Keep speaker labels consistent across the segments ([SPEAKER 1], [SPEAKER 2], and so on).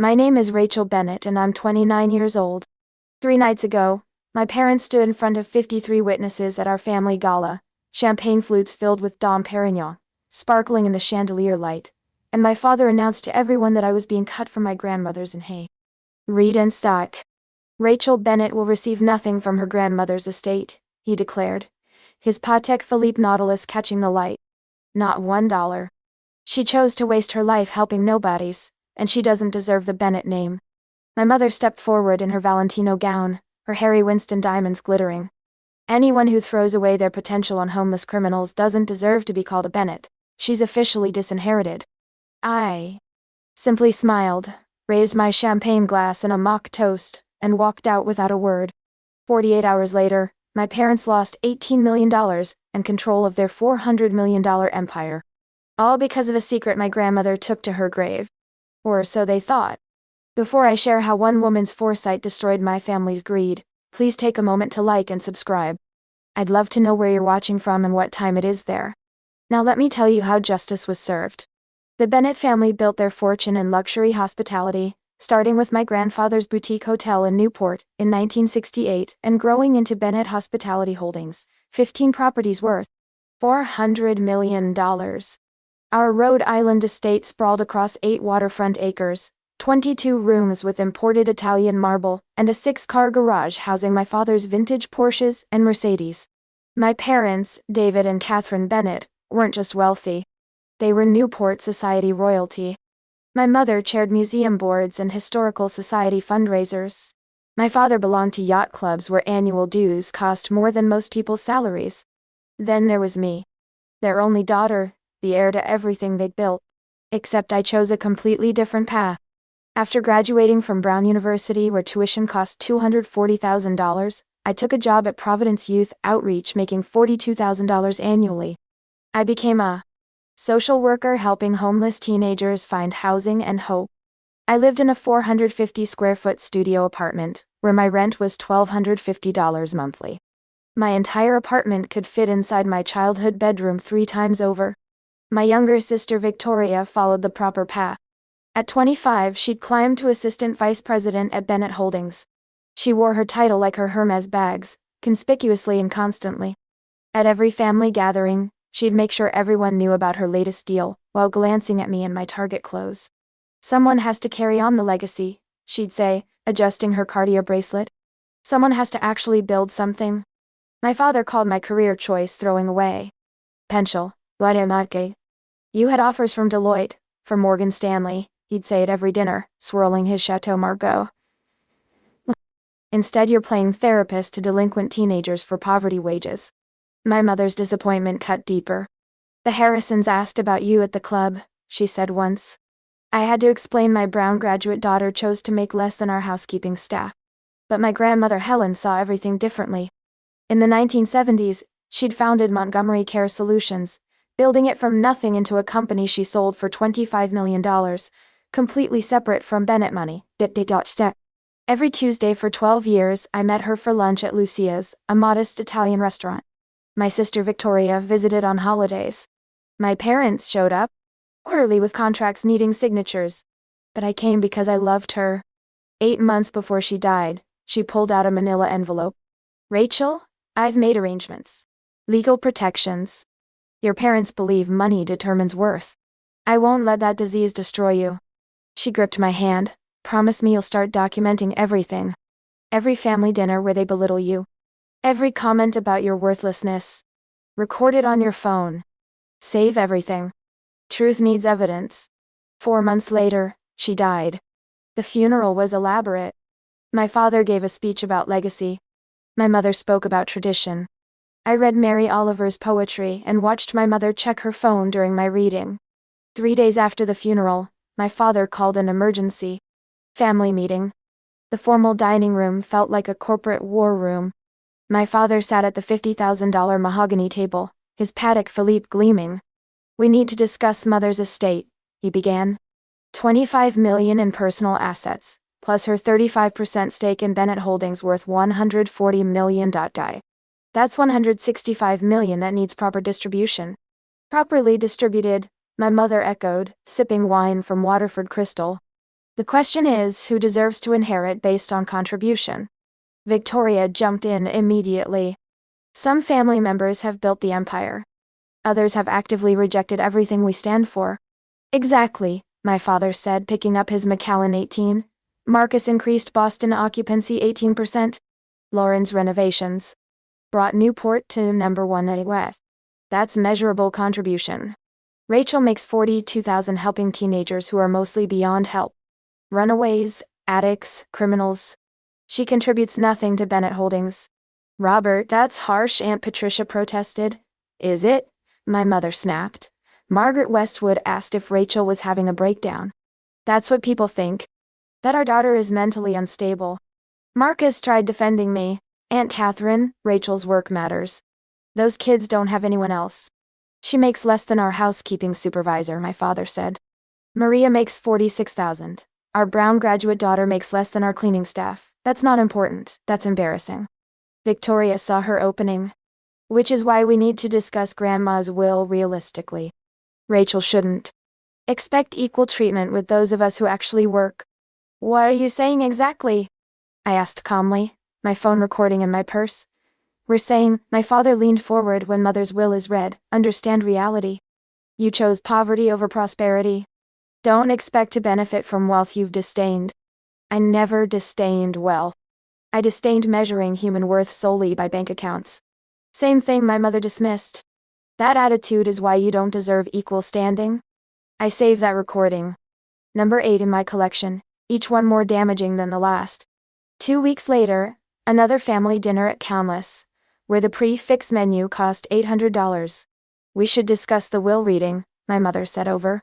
[SPEAKER 1] My name is Rachel Bennett and I'm 29 years old. 3 nights ago, my parents stood in front of 53 witnesses at our family gala, champagne flutes filled with Dom Perignon, sparkling in the chandelier light, and my father announced to everyone that I was being cut from my grandmother's in hay. Read and cite. Rachel Bennett will receive nothing from her grandmother's estate, he declared, his Patek Philippe Nautilus catching the light. Not $1. She chose to waste her life helping nobodies, and she doesn't deserve the Bennett name. My mother stepped forward in her Valentino gown, her Harry Winston diamonds glittering. Anyone who throws away their potential on homeless criminals doesn't deserve to be called a Bennett. She's officially disinherited. I simply smiled, raised my champagne glass in a mock toast, and walked out without a word. 48 hours later, my parents lost $18 million and control of their $400 million empire. All because of a secret my grandmother took to her grave. Or so they thought. Before I share how one woman's foresight destroyed my family's greed, please take a moment to like and subscribe. I'd love to know where you're watching from and what time it is there. Now let me tell you how justice was served. The Bennett family built their fortune in luxury hospitality, starting with my grandfather's boutique hotel in Newport in 1968 and growing into Bennett Hospitality Holdings, 15 properties worth $400 million. Our Rhode Island estate sprawled across 8 waterfront acres, 22 rooms with imported Italian marble, and a 6-car garage housing my father's vintage Porsches and Mercedes. My parents, David and Catherine Bennett, weren't just wealthy. They were Newport society royalty. My mother chaired museum boards and historical society fundraisers. My father belonged to yacht clubs where annual dues cost more than most people's salaries. Then there was me, their only daughter, the heir to everything they'd built. Except I chose a completely different path. After graduating from Brown University where tuition cost $240,000, I took a job at Providence Youth Outreach making $42,000 annually. I became a social worker helping homeless teenagers find housing and hope. I lived in a 450-square-foot studio apartment, where my rent was $1,250 monthly. My entire apartment could fit inside my childhood bedroom 3 times over. My younger sister Victoria followed the proper path. At 25, she'd climbed to assistant vice president at Bennett Holdings. She wore her title like her Hermes bags, conspicuously and constantly. At every family gathering, she'd make sure everyone knew about her latest deal, while glancing at me in my Target clothes. Someone has to carry on the legacy, she'd say, adjusting her Cartier bracelet. Someone has to actually build something. My father called my career choice throwing away. Penchel, Guadagnate. You had offers from Deloitte, from Morgan Stanley, he'd say at every dinner, swirling his Chateau Margaux. Instead you're playing therapist to delinquent teenagers for poverty wages. My mother's disappointment cut deeper. The Harrisons asked about you at the club, she said once. I had to explain my Brown graduate daughter chose to make less than our housekeeping staff. But my grandmother Helen saw everything differently. In the 1970s, she'd founded Montgomery Care Solutions, building it from nothing into a company she sold for $25 million, completely separate from Bennett money. Every Tuesday for 12 years, I met her for lunch at Lucia's, a modest Italian restaurant. My sister Victoria visited on holidays. My parents showed up, quarterly with contracts needing signatures. But I came because I loved her. 8 months before she died, she pulled out a manila envelope. Rachel, I've made arrangements. Legal protections. Your parents believe money determines worth. I won't let that disease destroy you. She gripped my hand. Promise me you'll start documenting everything. Every family dinner where they belittle you. Every comment about your worthlessness. Record it on your phone. Save everything. Truth needs evidence. 4 months later, she died. The funeral was elaborate. My father gave a speech about legacy. My mother spoke about tradition. I read Mary Oliver's poetry and watched my mother check her phone during my reading. 3 days after the funeral, my father called an emergency family meeting. The formal dining room felt like a corporate war room. My father sat at the $50,000 mahogany table, his Patek Philippe gleaming. We need to discuss Mother's estate, he began. $25 million in personal assets, plus her 35% stake in Bennett Holdings worth $140 million. That's $165 million that needs proper distribution. Properly distributed, my mother echoed, sipping wine from Waterford Crystal. The question is, who deserves to inherit based on contribution? Victoria jumped in immediately. Some family members have built the empire. Others have actively rejected everything we stand for. Exactly, my father said, picking up his Macallan 18. Marcus increased Boston occupancy 18%. Lauren's renovations brought Newport to #1 at West. That's measurable contribution. Rachel makes $42,000 helping teenagers who are mostly beyond help. Runaways, addicts, criminals. She contributes nothing to Bennett Holdings. Robert, that's harsh, Aunt Patricia protested. Is it? My mother snapped. Margaret Westwood asked if Rachel was having a breakdown. That's what people think. That our daughter is mentally unstable. Marcus tried defending me. Aunt Catherine, Rachel's work matters. Those kids don't have anyone else. She makes less than our housekeeping supervisor, my father said. Maria makes $46,000. Our Brown graduate daughter makes less than our cleaning staff. That's not important, that's embarrassing. Victoria saw her opening. Which is why we need to discuss Grandma's will realistically. Rachel shouldn't expect equal treatment with those of us who actually work. What are you saying exactly? I asked calmly, my phone recording in my purse. We're saying, my father leaned forward when Mother's will is read, understand reality. You chose poverty over prosperity. Don't expect to benefit from wealth you've disdained. I never disdained wealth. I disdained measuring human worth solely by bank accounts. Same thing my mother dismissed. That attitude is why you don't deserve equal standing. I saved that recording. #8 in my collection, each one more damaging than the last. 2 weeks later, another family dinner at Countless, where the prix-fixe menu cost $800. We should discuss the will reading, my mother said over.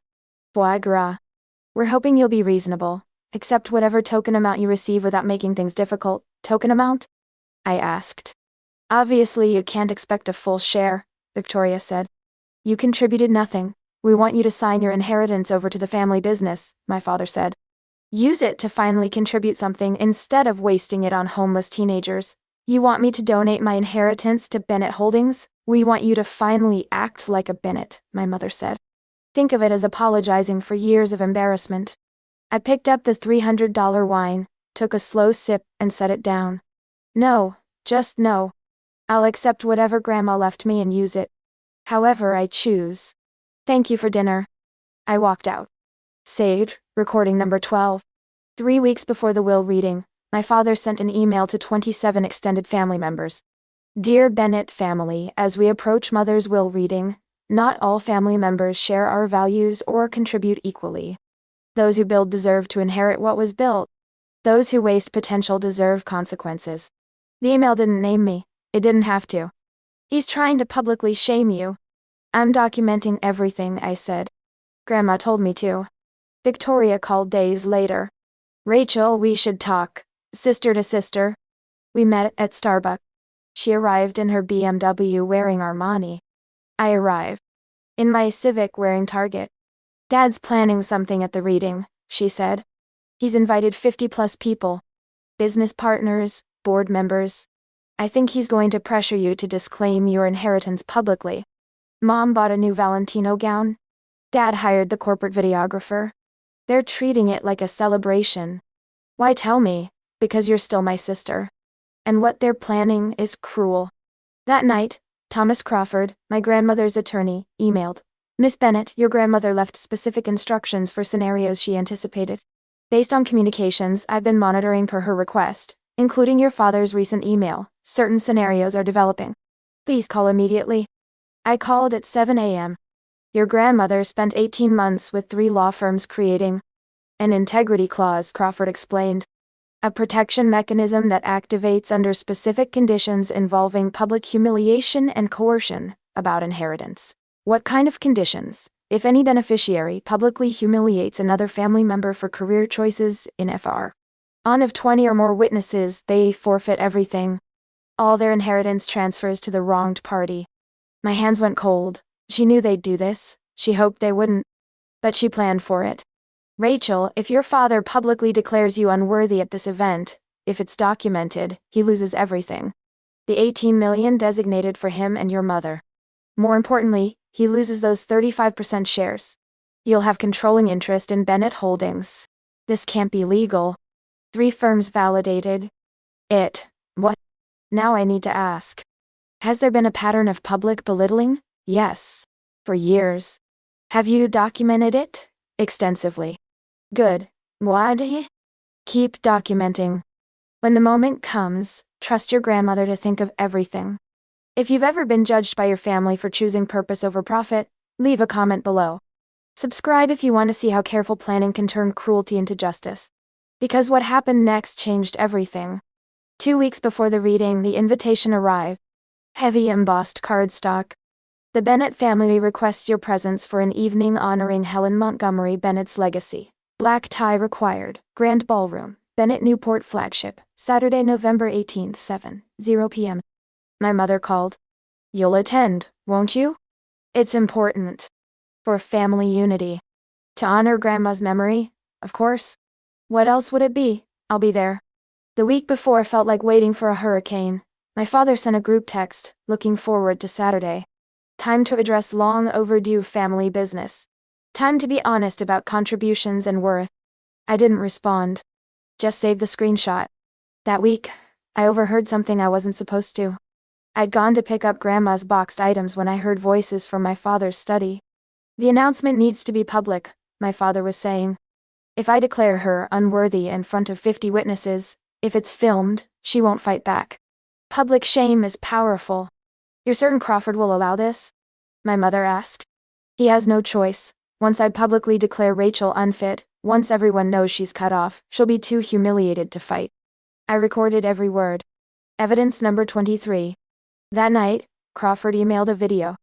[SPEAKER 1] Foie gras. We're hoping you'll be reasonable. Accept whatever token amount you receive without making things difficult. Token amount? I asked. Obviously you can't expect a full share, Victoria said. You contributed nothing. We want you to sign your inheritance over to the family business, my father said. Use it to finally contribute something instead of wasting it on homeless teenagers. You want me to donate my inheritance to Bennett Holdings? We want you to finally act like a Bennett, my mother said. Think of it as apologizing for years of embarrassment. I picked up the $300 wine, took a slow sip, and set it down. No, just no. I'll accept whatever Grandma left me and use it however I choose. Thank you for dinner. I walked out. Saved, recording #12. 3 weeks before the will reading, my father sent an email to 27 extended family members. Dear Bennett family, as we approach Mother's will reading, not all family members share our values or contribute equally. Those who build deserve to inherit what was built. Those who waste potential deserve consequences. The email didn't name me. It didn't have to. He's trying to publicly shame you. I'm documenting everything I said. Grandma told me to. Victoria called days later. Rachel, we should talk. Sister to sister. We met at Starbucks. She arrived in her BMW wearing Armani. I arrived in my Civic wearing Target. Dad's planning something at the reading, she said. He's invited 50+ people. Business partners, board members. I think he's going to pressure you to disclaim your inheritance publicly. Mom bought a new Valentino gown. Dad hired the corporate videographer. They're treating it like a celebration. Why tell me? Because you're still my sister. And what they're planning is cruel. That night, Thomas Crawford, my grandmother's attorney, emailed. Miss Bennett, your grandmother left specific instructions for scenarios she anticipated. Based on communications I've been monitoring per her request, including your father's recent email, certain scenarios are developing. Please call immediately. I called at 7 a.m. Your grandmother spent 18 months with 3 law firms creating an integrity clause, Crawford explained. A protection mechanism that activates under specific conditions involving public humiliation and coercion about inheritance. What kind of conditions? If any beneficiary publicly humiliates another family member for career choices in FR. On of 20 or more witnesses, they forfeit everything. All their inheritance transfers to the wronged party. My hands went cold. She knew they'd do this. She hoped they wouldn't. But she planned for it. Rachel, if your father publicly declares you unworthy at this event, if it's documented, he loses everything. The $18 million designated for him and your mother. More importantly, he loses those 35% shares. You'll have controlling interest in Bennett Holdings. This can't be legal. 3 firms validated it. What? Now I need to ask. Has there been a pattern of public belittling? Yes. For years. Have you documented it? Extensively. Good. What? Keep documenting. When the moment comes, trust your grandmother to think of everything. If you've ever been judged by your family for choosing purpose over profit, leave a comment below. Subscribe if you want to see how careful planning can turn cruelty into justice. Because what happened next changed everything. 2 weeks before the reading, the invitation arrived. Heavy embossed cardstock. The Bennett family requests your presence for an evening honoring Helen Montgomery Bennett's legacy. Black tie required. Grand Ballroom, Bennett Newport Flagship, Saturday, November 18th, 7:00 p.m. My mother called. You'll attend, won't you? It's important. For family unity. To honor Grandma's memory, of course. What else would it be? I'll be there. The week before felt like waiting for a hurricane. My father sent a group text, looking forward to Saturday. Time to address long overdue family business. Time to be honest about contributions and worth. I didn't respond. Just saved the screenshot. That week, I overheard something I wasn't supposed to. I'd gone to pick up Grandma's boxed items when I heard voices from my father's study. The announcement needs to be public, my father was saying. If I declare her unworthy in front of 50 witnesses, if it's filmed, she won't fight back. Public shame is powerful. You're certain Crawford will allow this? My mother asked. He has no choice. Once I publicly declare Rachel unfit, once everyone knows she's cut off, she'll be too humiliated to fight. I recorded every word. Evidence number 23. That night, Crawford emailed a video.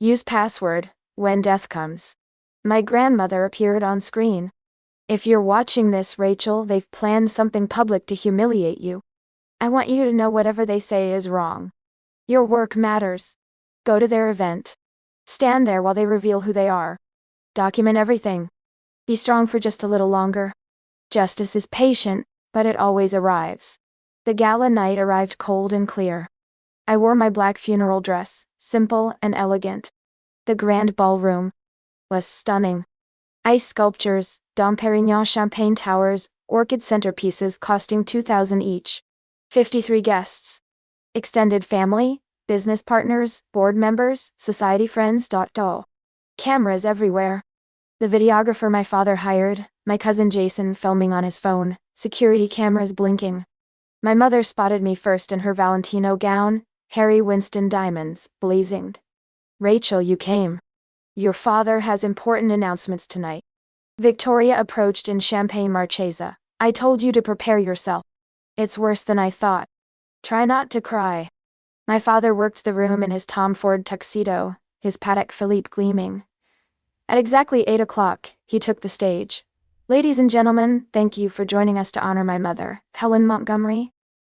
[SPEAKER 1] Use password, when death comes. My grandmother appeared on screen. If you're watching this, Rachel, they've planned something public to humiliate you. I want you to know whatever they say is wrong. Your work matters. Go to their event. Stand there while they reveal who they are. Document everything. Be strong for just a little longer. Justice is patient, but it always arrives. The gala night arrived cold and clear. I wore my black funeral dress, simple and elegant. The grand ballroom was stunning. Ice sculptures, Dom Perignon champagne towers, orchid centerpieces costing $2,000 each. 53 guests. Extended family, business partners, board members, society friends. Cameras everywhere. The videographer my father hired, my cousin Jason filming on his phone, security cameras blinking. My mother spotted me first in her Valentino gown, Harry Winston diamonds, blazing. Rachel, you came. Your father has important announcements tonight. Victoria approached in Champagne Marchesa. I told you to prepare yourself. It's worse than I thought. Try not to cry. My father worked the room in his Tom Ford tuxedo, his Patek Philippe gleaming. At exactly 8 o'clock, he took the stage. Ladies and gentlemen, thank you for joining us to honor my mother, Helen Montgomery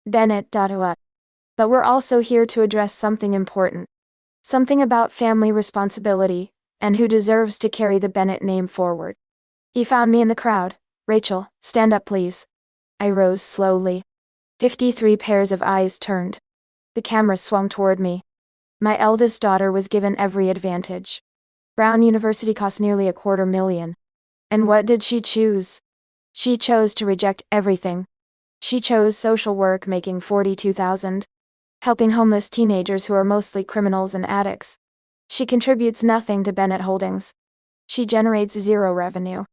[SPEAKER 1] Bennett. But we're also here to address something important. Something about family responsibility, and who deserves to carry the Bennett name forward. He found me in the crowd. Rachel, stand up please. I rose slowly. 53 pairs of eyes turned. The camera swung toward me. My eldest daughter was given every advantage. Brown University cost nearly $250,000. And what did she choose? She chose to reject everything. She chose social work, making $42,000. Helping homeless teenagers who are mostly criminals and addicts. She contributes nothing to Bennett Holdings. She generates zero revenue.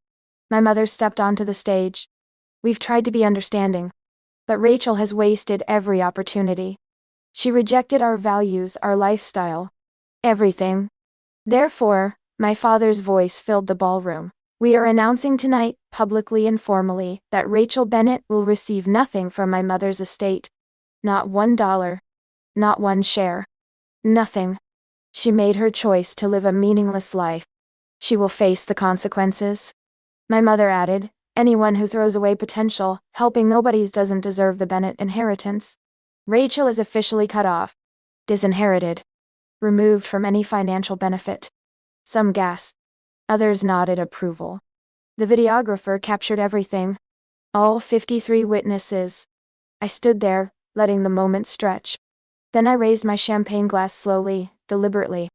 [SPEAKER 1] My mother stepped onto the stage. We've tried to be understanding. But Rachel has wasted every opportunity. She rejected our values, our lifestyle. Everything. Therefore, my father's voice filled the ballroom. We are announcing tonight, publicly and formally, that Rachel Bennett will receive nothing from my mother's estate. Not $1. Not one share. Nothing. She made her choice to live a meaningless life. She will face the consequences. My mother added, anyone who throws away potential, helping nobodies doesn't deserve the Bennett inheritance. Rachel is officially cut off. Disinherited. Removed from any financial benefit. Some gasped. Others nodded approval. The videographer captured everything. All 53 witnesses. I stood there, letting the moment stretch. Then I raised my champagne glass slowly, deliberately.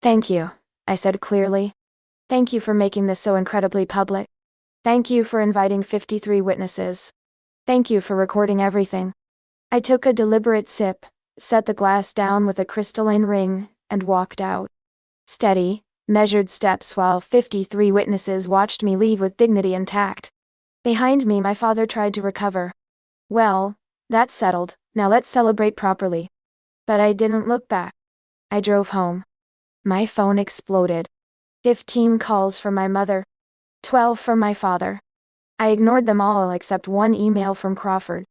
[SPEAKER 1] Thank you, I said clearly. Thank you for making this so incredibly public. Thank you for inviting 53 witnesses. Thank you for recording everything. I took a deliberate sip, set the glass down with a crystalline ring, and walked out. Steady, measured steps while 53 witnesses watched me leave with dignity intact. Behind me, my father tried to recover. Well, that's settled, now let's celebrate properly. But I didn't look back. I drove home. My phone exploded. 15 calls from my mother. 12 from my father. I ignored them all except one email from Crawford.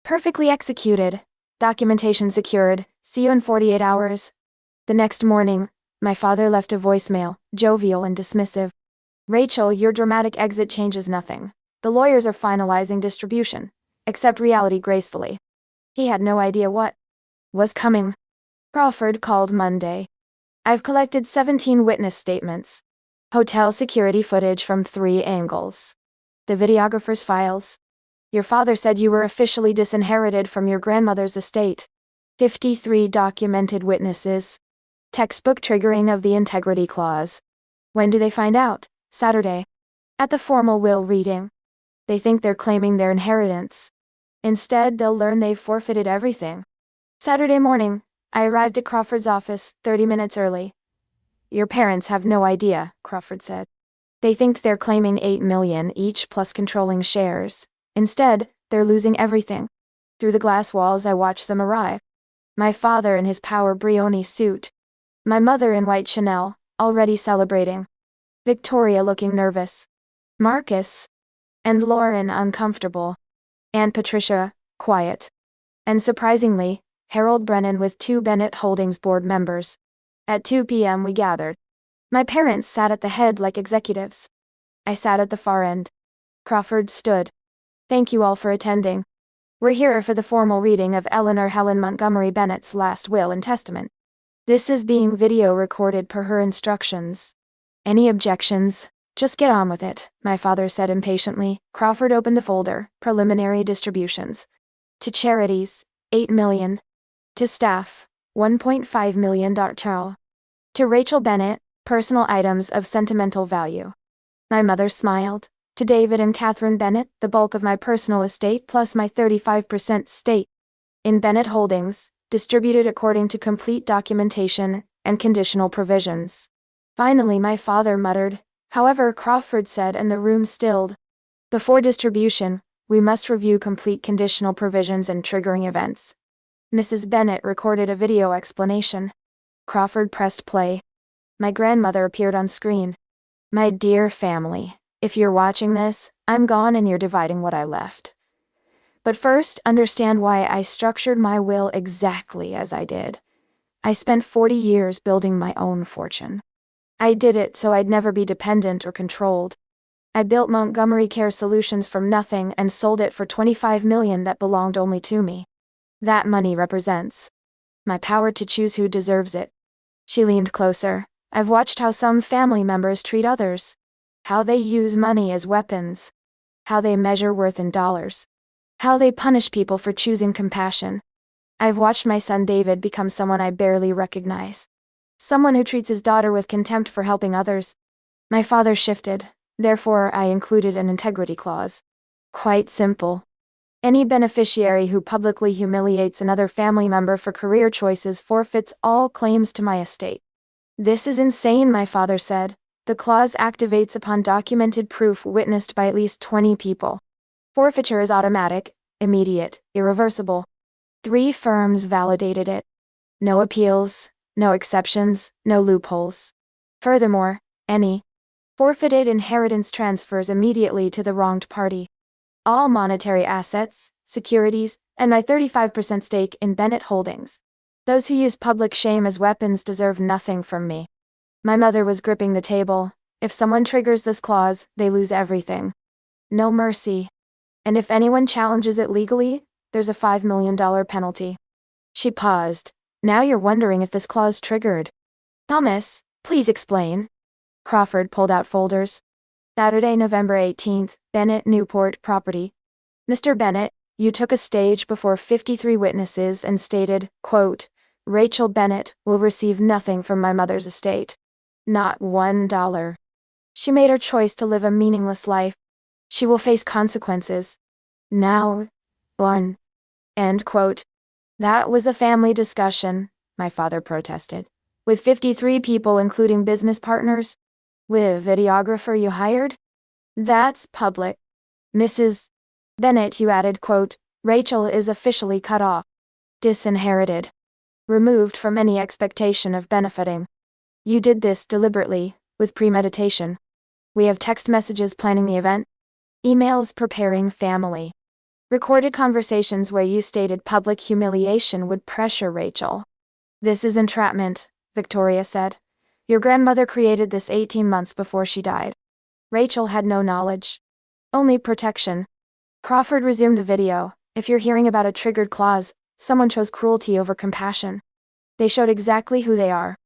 [SPEAKER 1] Perfectly executed. Documentation secured. See you in 48 hours. The next morning, my father left a voicemail, jovial and dismissive. Rachel, your dramatic exit changes nothing. The lawyers are finalizing distribution. Accept reality gracefully. He had no idea what was coming. Crawford called Monday. I've collected 17 witness statements. Hotel security footage from 3 angles. The videographer's files. Your father said you were officially disinherited from your grandmother's estate. 53 documented witnesses. Textbook triggering of the integrity clause. When do they find out? Saturday. At the formal will reading. They think they're claiming their inheritance. Instead, they'll learn they've forfeited everything. Saturday morning, I arrived at Crawford's office 30 minutes early. Your parents have no idea, Crawford said. They think they're claiming $8 million each plus controlling shares. Instead, they're losing everything. Through the glass walls, I watched them arrive. My father in his Power Brioni suit. My mother in white Chanel, already celebrating. Victoria looking nervous. Marcus and Lauren uncomfortable. Aunt Patricia, quiet. And surprisingly, Harold Brennan with 2 Bennett Holdings board members. At 2 p.m. we gathered. My parents sat at the head like executives. I sat at the far end. Crawford stood. Thank you all for attending. We're here for the formal reading of Eleanor Helen Montgomery Bennett's last will and testament. This is being video recorded per her instructions. Any objections? Just get on with it, my father said impatiently. Crawford opened the folder, preliminary distributions. To charities, $8 million. To staff, $1.5 million. To Rachel Bennett, personal items of sentimental value. My mother smiled. To David and Catherine Bennett, the bulk of my personal estate plus my 35% stake in Bennett Holdings, distributed according to complete documentation and conditional provisions. Finally, my father muttered. However, Crawford said, and the room stilled. Before distribution, we must review complete conditional provisions and triggering events. Mrs. Bennett recorded a video explanation. Crawford pressed play. My grandmother appeared on screen. My dear family, if you're watching this, I'm gone and you're dividing what I left. But first, understand why I structured my will exactly as I did. I spent 40 years building my own fortune. I did it so I'd never be dependent or controlled. I built Montgomery Care Solutions from nothing and sold it for $25 million that belonged only to me. That money represents my power to choose who deserves it. She leaned closer. I've watched how some family members treat others. How they use money as weapons. How they measure worth in dollars. How they punish people for choosing compassion. I've watched my son David become someone I barely recognize. Someone who treats his daughter with contempt for helping others. My father shifted, therefore I included an integrity clause. Quite simple. Any beneficiary who publicly humiliates another family member for career choices forfeits all claims to my estate. This is insane, my father said. The clause activates upon documented proof witnessed by at least 20 people. Forfeiture is automatic, immediate, irreversible. 3 firms validated it. No appeals. No exceptions, no loopholes. Furthermore, any forfeited inheritance transfers immediately to the wronged party. All monetary assets, securities, and my 35% stake in Bennett Holdings. Those who use public shame as weapons deserve nothing from me. My mother was gripping the table. If someone triggers this clause, they lose everything. No mercy. And if anyone challenges it legally, there's a $5 million penalty. She paused. Now you're wondering if this clause triggered. Thomas, please explain. Crawford pulled out folders. Saturday, November 18th, Bennett Newport property. Mr. Bennett, you took a stage before 53 witnesses and stated, quote, Rachel Bennett will receive nothing from my mother's estate. Not $1. She made her choice to live a meaningless life. She will face consequences. Now. Born. End quote. That was a family discussion, my father protested. With 53 people including business partners? With a videographer you hired? That's public. Mrs. Bennett, you added, quote, Rachel is officially cut off. Disinherited. Removed from any expectation of benefiting. You did this deliberately, with premeditation. We have text messages planning the event. Emails preparing family. Recorded conversations where you stated public humiliation would pressure Rachel. This is entrapment, Victoria said. Your grandmother created this 18 months before she died. Rachel had no knowledge. Only protection. Crawford resumed the video. If you're hearing about a triggered clause, someone chose cruelty over compassion. They showed exactly who they are.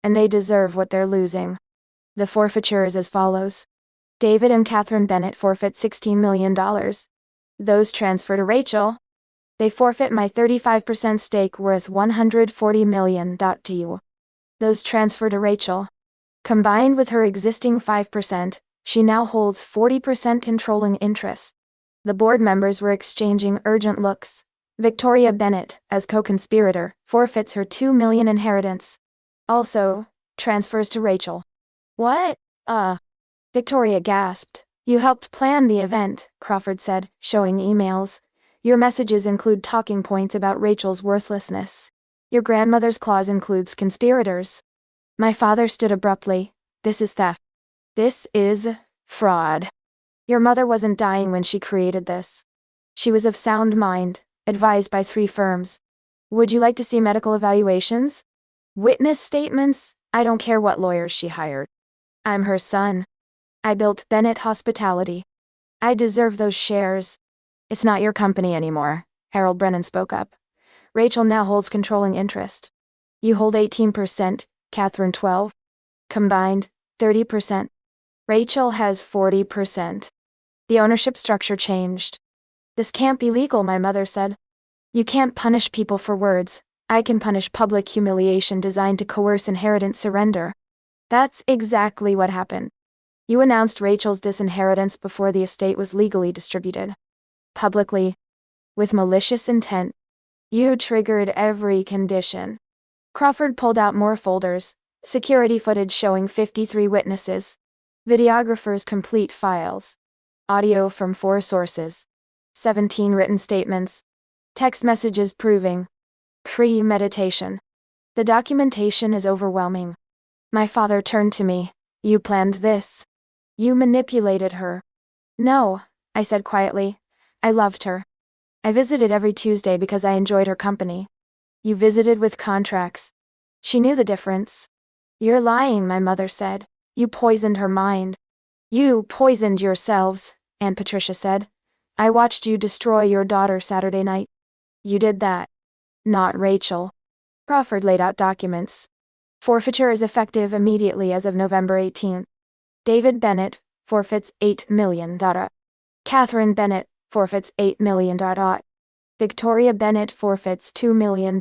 [SPEAKER 1] And they deserve what they're losing. The forfeiture is as follows. David and Catherine Bennett forfeit $16 million. Those transfer to Rachel. They forfeit my 35% stake worth $140 million to you. Those transfer to Rachel. Combined with her existing 5%, she now holds 40% controlling interest. The board members were exchanging urgent looks. Victoria Bennett, as co-conspirator, forfeits her $2 million inheritance. Also, transfers to Rachel. What? Victoria gasped. You helped plan the event, Crawford said, showing emails. Your messages include talking points about Rachel's worthlessness. Your grandmother's clause includes conspirators. My father stood abruptly. This is theft. This is fraud. Your mother wasn't dying when she created this. She was of sound mind, advised by 3 firms. Would you like to see medical evaluations? Witness statements? I don't care what lawyers she hired. I'm her son. I built Bennett Hospitality. I deserve those shares. It's not your company anymore, Harold Brennan spoke up. Rachel now holds controlling interest. You hold 18%, Catherine 12%. Combined, 30%. Rachel has 40%. The ownership structure changed. This can't be legal, my mother said. You can't punish people for words. I can punish public humiliation designed to coerce inheritance surrender. That's exactly what happened. You announced Rachel's disinheritance before the estate was legally distributed. Publicly. With malicious intent. You triggered every condition. Crawford pulled out more folders, security footage showing 53 witnesses, videographers' complete files, audio from 4 sources, 17 written statements, text messages proving premeditation. The documentation is overwhelming. My father turned to me. You planned this. You manipulated her. No, I said quietly. I loved her. I visited every Tuesday because I enjoyed her company. You visited with contracts. She knew the difference. You're lying, my mother said. You poisoned her mind. You poisoned yourselves, Aunt Patricia said. I watched you destroy your daughter Saturday night. You did that. Not Rachel. Crawford laid out documents. Forfeiture is effective immediately as of November 18th. David Bennett forfeits $8 million. Catherine Bennett forfeits $8 million. Victoria Bennett forfeits $2 million.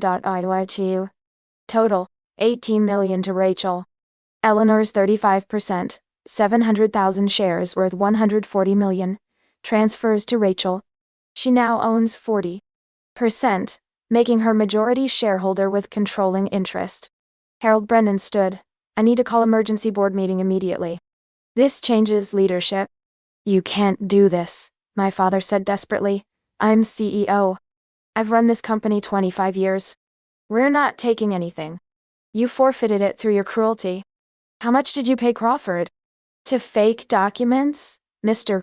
[SPEAKER 1] Total, $18 million to Rachel. Eleanor's 35%, 700,000 shares worth $140 million, transfers to Rachel. She now owns 40%, making her majority shareholder with controlling interest. Harold Brennan stood. I need to call emergency board meeting immediately. This changes leadership. You can't do this, my father said desperately. I'm CEO. I've run this company 25 years. We're not taking anything. You forfeited it through your cruelty. How much did you pay Crawford? To fake documents? Mr.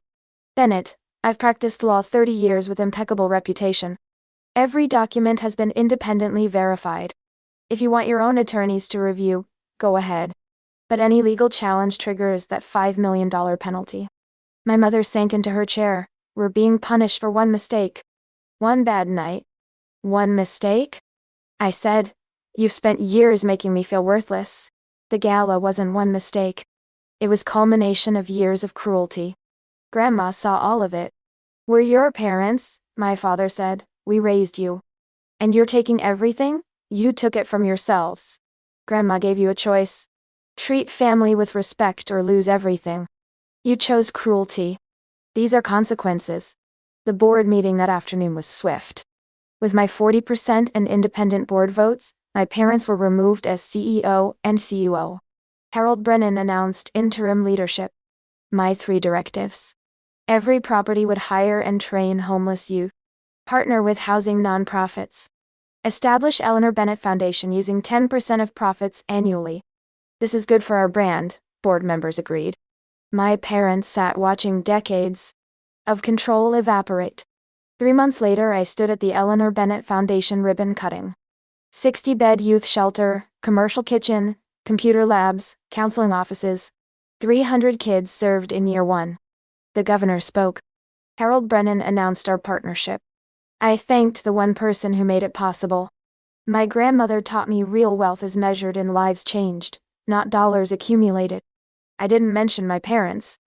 [SPEAKER 1] Bennett, I've practiced law 30 years with impeccable reputation. Every document has been independently verified. If you want your own attorneys to review, go ahead. But any legal challenge triggers that $5 million penalty. My mother sank into her chair. We're being punished for one mistake. One bad night. One mistake? I said. You've spent years making me feel worthless. The gala wasn't one mistake. It was culmination of years of cruelty. Grandma saw all of it. We're your parents, my father said. We raised you. And you're taking everything? You took it from yourselves. Grandma gave you a choice. Treat family with respect or lose everything. You chose cruelty. These are consequences. The board meeting that afternoon was swift. With my 40% and independent board votes, my parents were removed as CEO and CUO. Harold Brennan announced interim leadership. My 3 directives. Every property would hire and train homeless youth. Partner with housing nonprofits. Establish Eleanor Bennett Foundation using 10% of profits annually. This is good for our brand, board members agreed. My parents sat watching decades of control evaporate. 3 months later, I stood at the Eleanor Bennett Foundation ribbon cutting. 60-bed youth shelter, commercial kitchen, computer labs, counseling offices. 300 kids served in year 1. The governor spoke. Harold Brennan announced our partnership. I thanked the one person who made it possible. My grandmother taught me real wealth is measured in lives changed, not dollars accumulated. I didn't mention my parents.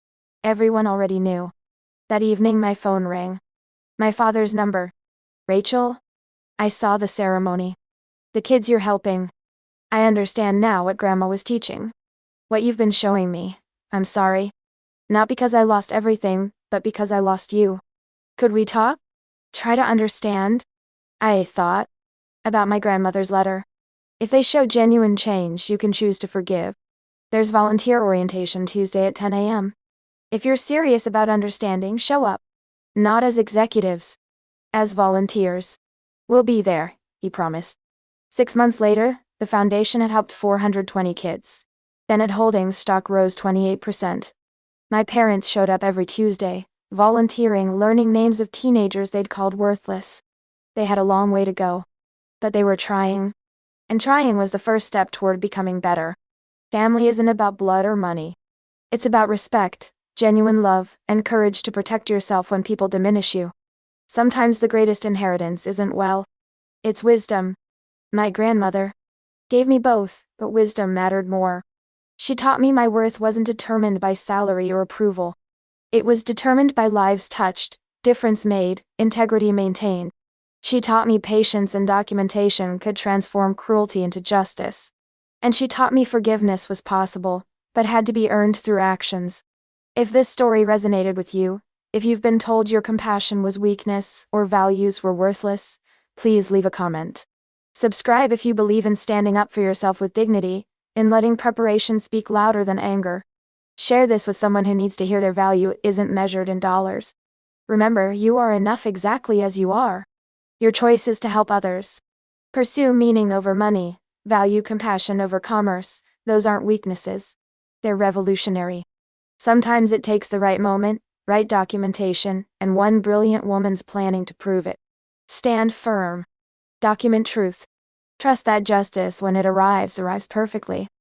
[SPEAKER 1] Everyone already knew. That evening my phone rang. My father's number. Rachel? I saw the ceremony. The kids you're helping. I understand now what Grandma was teaching. What you've been showing me. I'm sorry. Not because I lost everything, but because I lost you. Could we talk? Try to understand? I thought. About my grandmother's letter. If they show genuine change, you can choose to forgive. There's volunteer orientation Tuesday at 10 a.m. If you're serious about understanding, show up. Not as executives. As volunteers. We'll be there, he promised. 6 months later, the foundation had helped 420 kids. Bennett Holdings stock rose 28%. My parents showed up every Tuesday, volunteering, learning names of teenagers they'd called worthless. They had a long way to go. But they were trying. And trying was the first step toward becoming better. Family isn't about blood or money. It's about respect, genuine love, and courage to protect yourself when people diminish you. Sometimes the greatest inheritance isn't wealth. It's wisdom. My grandmother gave me both, but wisdom mattered more. She taught me my worth wasn't determined by salary or approval. It was determined by lives touched, difference made, integrity maintained. She taught me patience and documentation could transform cruelty into justice. And she taught me forgiveness was possible, but had to be earned through actions. If this story resonated with you, if you've been told your compassion was weakness or values were worthless, please leave a comment. Subscribe if you believe in standing up for yourself with dignity, in letting preparation speak louder than anger. Share this with someone who needs to hear their value isn't measured in dollars. Remember, you are enough exactly as you are. Your choice is to help others. Pursue meaning over money, value compassion over commerce. Those aren't weaknesses. They're revolutionary. Sometimes it takes the right moment, right documentation, and one brilliant woman's planning to prove it. Stand firm. Document truth. Trust that justice, when it arrives perfectly.